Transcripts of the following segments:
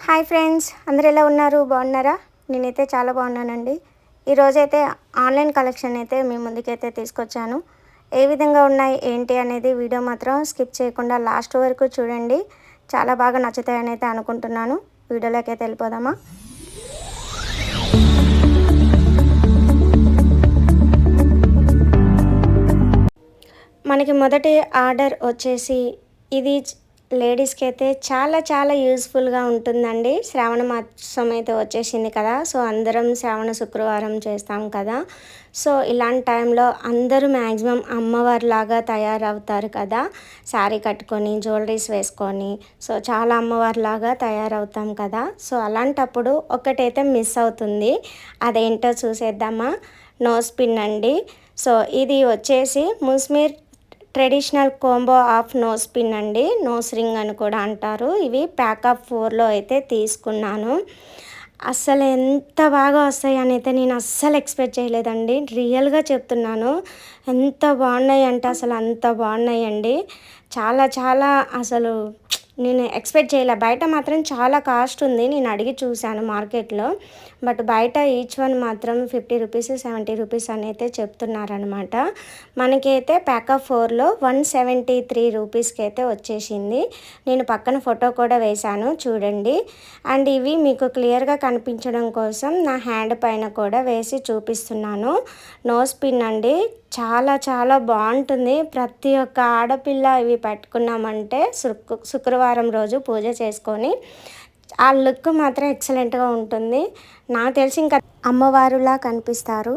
Hi friends, అందరూ ఎలా ఉన్నారు? బాగున్నారా? నేనైతే చాలా బాగున్నానండి. ఈరోజైతే ఆన్లైన్ కలెక్షన్ అయితే మీ ముందుకైతే తీసుకొచ్చాను. ఏ విధంగా ఉన్నాయి ఏంటి అనేది వీడియో మాత్రం స్కిప్ చేయకుండా లాస్ట్ వరకు చూడండి. చాలా బాగా నచ్చుతాయని అయితే అనుకుంటున్నాను. వీడియోలోకి అయితే వెళ్ళిపోదామా? మనకి మొదటి ఆర్డర్ వచ్చేసి ఇది లేడీస్కి అయితే చాలా చాలా యూస్ఫుల్గా ఉంటుందండి. శ్రావణ మాసం అయితే వచ్చేసింది కదా, సో అందరం శ్రావణ శుక్రవారం చేస్తాం కదా. సో ఇలాంటి టైంలో అందరూ మ్యాక్సిమం అమ్మవారిలాగా తయారవుతారు కదా, శారీ కట్టుకొని జ్యువెలరీస్ వేసుకొని. సో చాలా అమ్మవారిలాగా తయారవుతాం కదా. సో అలాంటప్పుడు ఒకటైతే మిస్ అవుతుంది, అదేంటో చూసేద్దామా? నోస్ పిన్ అండి. సో ఇది వచ్చేసి ముస్మీర్ traditional combo of nose pin అండి, నోస్ రింగ్ అని కూడా అంటారు. ఇవి ప్యాకప్ 4లో అయితే తీసుకున్నాను. అస్సలు ఎంత బాగా వస్తాయి అని అయితే నేను అస్సలు ఎక్స్పెక్ట్ చేయలేదండి. రియల్గా చెప్తున్నాను, ఎంత బాగున్నాయి అంటే అసలు అంత బాగున్నాయండి. చాలా చాలా అసలు నేను ఎక్స్పెక్ట్ చేయలే. బయట మాత్రం చాలా కాస్ట్ ఉంది, నేను అడిగి చూశాను మార్కెట్లో. బట్ బయట ఈచ్ వన్ మాత్రం 50 రూపీస్ 70 రూపీస్ అని అయితే చెప్తున్నారనమాట. మనకైతే ప్యాకప్ 4లో 173 రూపీస్కి అయితే వచ్చేసింది. నేను పక్కన ఫోటో కూడా వేశాను చూడండి. అండ్ ఇవి మీకు క్లియర్గా కనిపించడం కోసం నా హ్యాండ్ పైన కూడా వేసి చూపిస్తున్నాను. నోస్ పిన్ అండి, చాలా చాలా బాగుంటుంది. ప్రతి ఒక్క ఆడపిల్ల ఇవి పెట్టుకున్నామంటే శుక్రవారం రోజు పూజ చేసుకొని ఆ లుక్ మాత్రం ఎక్సలెంట్గా ఉంటుంది. నాకు తెలిసి ఇంకా అమ్మవారులా కనిపిస్తారు.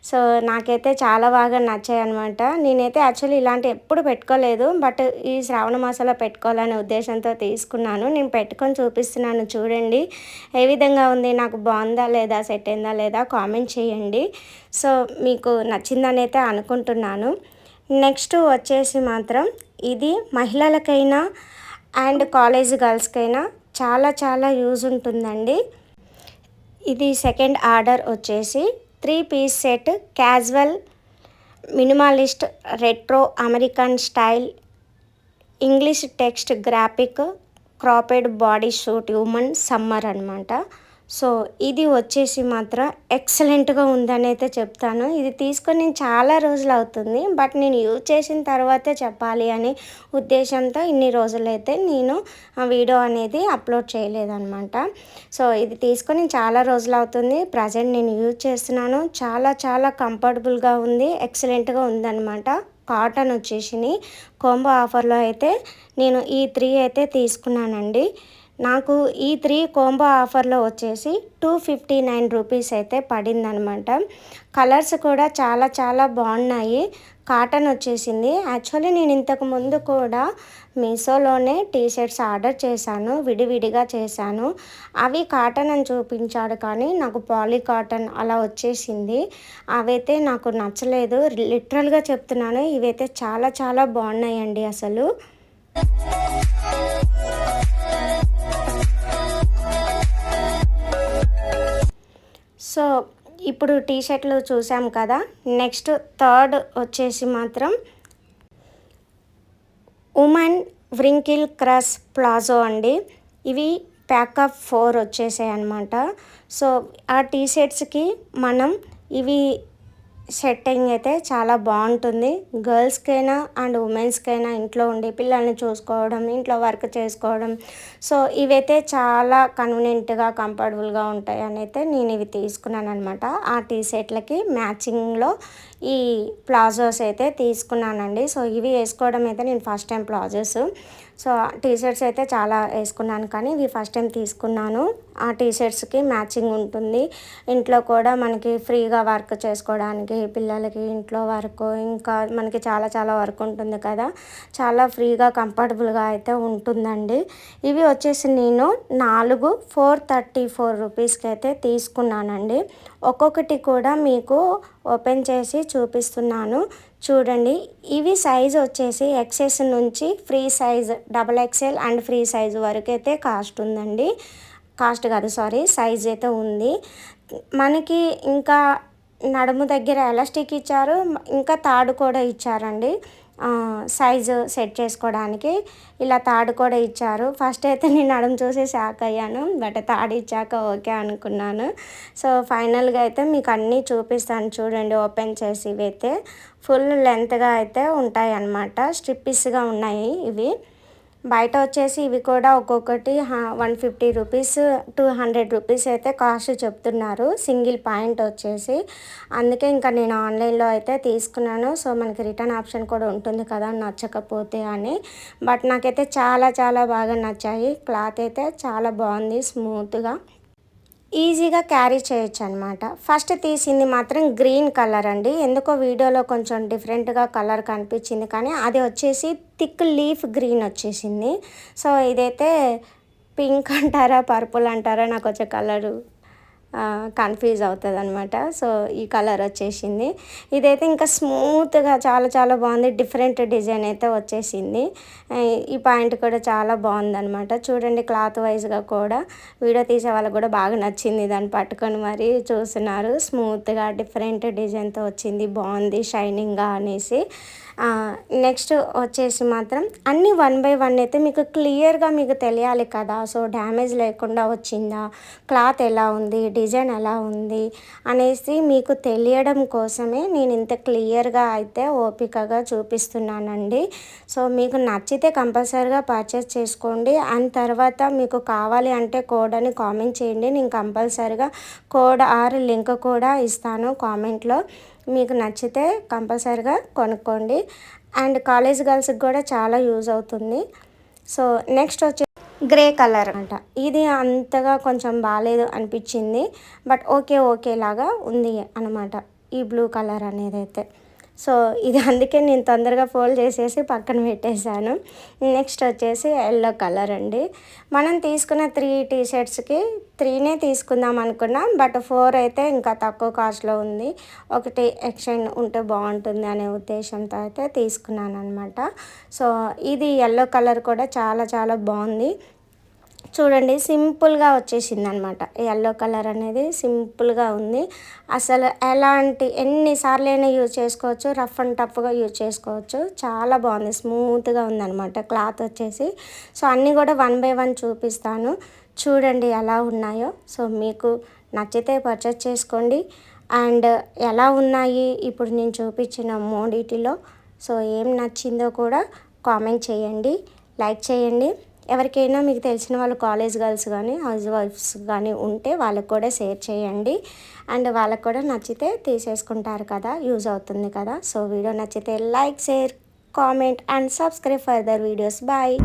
సో నాకైతే చాలా బాగా నచ్చాయి అనమాట. నేనైతే యాక్చువల్లీ ఇలాంటి ఎప్పుడు పెట్టుకోలేదు, బట్ ఈ శ్రావణ మాసంలో పెట్టుకోవాలనే ఉద్దేశంతో తీసుకున్నాను. నేను పెట్టుకొని చూపిస్తున్నాను చూడండి ఏ విధంగా ఉంది, నాకు బాగుందా లేదా, సెట్ అయిందా లేదా కామెంట్ చేయండి. సో మీకు నచ్చిందని అయితే అనుకుంటున్నాను. నెక్స్ట్ వచ్చేసి మాత్రం ఇది మహిళలకైనా అండ్ కాలేజ్ గర్ల్స్కైనా చాలా చాలా యూజ్ ఉంటుందండి. ఇది సెకండ్ ఆర్డర్ వచ్చేసి 3 piece set, casual, minimalist, retro, American style, English text graphic, cropped body suit women summer అనమాట. సో ఇది వచ్చేసి మాత్రం ఎక్సలెంట్గా ఉందని అయితే చెప్తాను. ఇది తీసుకొని నేను చాలా రోజులు అవుతుంది, బట్ నేను యూజ్ చేసిన తర్వాతే చెప్పాలి అని ఉద్దేశంతో ఇన్ని రోజులైతే నేను ఆ వీడియో అనేది అప్లోడ్ చేయలేదన్నమాట. సో ఇది తీసుకొని చాలా రోజులు అవుతుంది, ప్రజెంట్ నేను యూజ్ చేస్తున్నాను. చాలా చాలా కంఫర్టబుల్గా ఉంది, ఎక్సలెంట్గా ఉందన్నమాట. కాటన్ వచ్చేసి కాంబో ఆఫర్లో అయితే నేను ఈ 3 అయితే తీసుకున్నానండి. నాకు ఈ 3 కాంబో ఆఫర్లో వచ్చేసి 259 రూపీస్ అయితే పడిందనమాట. కలర్స్ కూడా చాలా చాలా బాగున్నాయి. కాటన్ వచ్చేసింది. యాక్చువల్లీ నేను ఇంతకు ముందు కూడా మీషోలోనే టీషర్ట్స్ ఆర్డర్ చేశాను, విడివిడిగా చేశాను. అవి కాటన్ అని చూపించాడు, కానీ నాకు పాలీ కాటన్ అలా వచ్చేసింది. అవైతే నాకు నచ్చలేదు, లిటరల్గా చెప్తున్నాను. ఇవైతే చాలా చాలా బాగున్నాయండి అసలు. సో ఇప్పుడు టీషర్ట్లు చూసాం కదా, నెక్స్ట్ థర్డ్ వచ్చేసి మాత్రం ఉమెన్ వ్రింకిల్ క్రష్ ప్లాజో అండి. ఇవి ప్యాకప్ 4 వచ్చేసాయి అనమాట. సో ఆ టీషర్ట్స్కి మనం ఇవి సెట్టింగ్ అయితే చాలా బాగుంటుంది. గర్ల్స్కైనా అండ్ ఉమెన్స్కైనా ఇంట్లో ఉండి పిల్లల్ని చూసుకోవడం, ఇంట్లో వర్క్ చేసుకోవడం. సో ఇవైతే చాలా కన్వీనియంట్గా కంఫర్టబుల్గా ఉంటాయి అని అయితే నేను ఇవి తీసుకున్నాను అనమాట. ఆ టీషర్ట్లకి మ్యాచింగ్లో ఈ ప్లాజోస్ అయితే తీసుకున్నానండి. సో ఇవి వేసుకోవడం అయితే నేను first time palazzos. So T-shirts అయితే చాలా వేసుకున్నాను, కానీ ఇవి ఫస్ట్ టైం తీసుకున్నాను. ఆ టీషర్ట్స్కి మ్యాచింగ్ ఉంటుంది. ఇంట్లో కూడా మనకి ఫ్రీగా వర్క్ చేసుకోవడానికి, పిల్లలకి ఇంట్లో వర్క్, ఇంకా మనకి చాలా చాలా వర్క్ ఉంటుంది కదా, చాలా ఫ్రీగా కంఫర్టబుల్గా అయితే ఉంటుందండి. ఇవి వచ్చేసి నేను 434 రూపీస్కి అయితే తీసుకున్నానండి. ఒక్కొక్కటి కూడా మీకు ఓపెన్ చేసి చూపిస్తున్నాను చూడండి. ఇవి సైజ్ వచ్చేసి ఎక్సెస్ నుంచి free size XXL and free size వరకు అయితే కాస్ట్ ఉందండి. కాస్ట్ కాదు సారీ, సైజ్ అయితే ఉంది మనకి. ఇంకా నడుము దగ్గర ఎలాస్టిక్ ఇచ్చారు, ఇంకా తాడు కూడా ఇచ్చారండి. సైజు సెట్ చేసుకోవడానికి ఇలా తాడు కూడా ఇచ్చారు. ఫస్ట్ అయితే నేను నడుము చూసి షాక్ అయ్యాను, బట్ తాడు ఇచ్చాక ఓకే అనుకున్నాను. సో ఫైనల్గా అయితే మీకు అన్నీ చూపిస్తాను చూడండి. ఓపెన్ చేసి ఇవైతే ఫుల్ లెంత్గా అయితే ఉంటాయి అన్నమాట. స్ట్రిప్పిస్గా ఉన్నాయి ఇవి. బయట వచ్చేసి ఇవి కూడా ఒక్కొక్కటి 150 రూపీస్ 200 రూపీస్ అయితే కాస్ట్ చెప్తున్నారు సింగిల్ పాయింట్ వచ్చేసి. అందుకే ఇంకా నేను ఆన్లైన్లో అయితే తీసుకున్నాను. సో మనకి రిటర్న్ ఆప్షన్ కూడా ఉంటుంది కదా నచ్చకపోతే అని. బట్ నాకైతే చాలా చాలా బాగా నచ్చాయి. క్లాత్ అయితే చాలా బాగుంది, స్మూత్గా ఈజీగా క్యారీ చేయొచ్చు అనమాట. ఫస్ట్ తీసింది మాత్రం గ్రీన్ కలర్ అండి. ఎందుకో వీడియోలో కొంచెం డిఫరెంట్గా కలర్ కనిపించింది, కానీ అది వచ్చేసి థిక్ లీఫ్ గ్రీన్ వచ్చేసింది. సో ఇదైతే పింక్ అంటారా పర్పుల్ అంటారా నాకు వచ్చే కలరు కన్ఫ్యూజ్ అవుతుంది అనమాట. సో ఈ కలర్ వచ్చేసింది. ఇదైతే ఇంకా స్మూత్గా చాలా చాలా బాగుంది. డిఫరెంట్ డిజైన్ అయితే వచ్చేసింది. ఈ పాయింట్ కూడా చాలా బాగుందనమాట. చూడండి క్లాత్ వైజ్గా కూడా వీడియో తీసే వాళ్ళకి కూడా బాగా నచ్చింది. దాన్ని పట్టుకొని మరీ చూస్తున్నారు. స్మూత్గా డిఫరెంట్ డిజైన్తో వచ్చింది, బాగుంది షైనింగ్గా అనేసి. నెక్స్ట్ వచ్చేసి మాత్రం అన్నీ 1 బై 1 అయితే మీకు క్లియర్గా మీకు తెలియాలి కదా. సో డ్యామేజ్ లేకుండా వచ్చిందా, క్లాత్ ఎలా ఉంది, డిజైన్ ఎలా ఉంది అనేసి మీకు తెలియడం కోసమే నేను ఇంత క్లియర్గా అయితే ఓపికగా చూపిస్తున్నానండి. సో మీకు నచ్చితే కంపల్సరీగా పర్చేస్ చేసుకోండి. అండ్ తర్వాత మీకు కావాలి అంటే కోడ్ అని కామెంట్ చేయండి. నేను కంపల్సరీగా కోడ్ ఆర్ లింక్ కూడా ఇస్తాను కామెంట్లో. మీకు నచ్చితే కంపల్సరీగా కొనుక్కోండి. అండ్ కాలేజ్ గర్ల్స్కి కూడా చాలా యూజ్ అవుతుంది. సో నెక్స్ట్ వచ్చి గ్రే కలర్ అంట. ఇది అంతగా కొంచెం బాగాలేదు అనిపించింది, బట్ ఓకే లాగా ఉంది అనమాట ఈ బ్లూ కలర్ అనేది అయితే. సో ఇది అందుకే నేను తొందరగా ఫోల్డ్ చేసేసి పక్కన పెట్టేశాను. నెక్స్ట్ వచ్చేసి ఎల్లో కలర్ అండి. మనం తీసుకున్న 3 టీషర్ట్స్కి 3నే తీసుకుందాం అనుకున్నాం, బట్ 4 అయితే ఇంకా తక్కువ కాస్ట్లో ఉంది. ఒకటి ఎక్స్చేంజ్ ఉంటే బాగుంటుంది అనే ఉద్దేశంతో అయితే తీసుకున్నాను అనమాట. సో ఇది ఎల్లో కలర్ కూడా చాలా చాలా బాగుంది. చూడండి సింపుల్గా వచ్చేసింది అనమాట. ఎల్లో కలర్ అనేది సింపుల్గా ఉంది. అసలు ఎన్నిసార్లు అయినా యూజ్ చేసుకోవచ్చు, రఫ్ అండ్ టఫ్గా యూజ్ చేసుకోవచ్చు. చాలా బాగుంది, స్మూత్గా ఉందన్నమాట క్లాత్ వచ్చేసి. సో అన్నీ కూడా 1 బై 1 చూపిస్తాను చూడండి ఎలా ఉన్నాయో. సో మీకు నచ్చితే పర్చేస్ చేసుకోండి. అండ్ ఎలా ఉన్నాయి ఇప్పుడు నేను చూపించిన మూడిటిలో సో ఏం నచ్చిందో కూడా కామెంట్ చేయండి, లైక్ చేయండి. ఎవరికైనా మీకు తెలిసిన వాళ్ళు కాలేజ్ గర్ల్స్ కానీ హౌస్ వైఫ్స్ కానీ ఉంటే వాళ్ళకు కూడా షేర్ చేయండి. అండ్ వాళ్ళకు కూడా నచ్చితే తీసేసుకుంటారు కదా, యూజ్ అవుతుంది కదా. సో వీడియో నచ్చితే like, share, comment and subscribe further videos. Bye.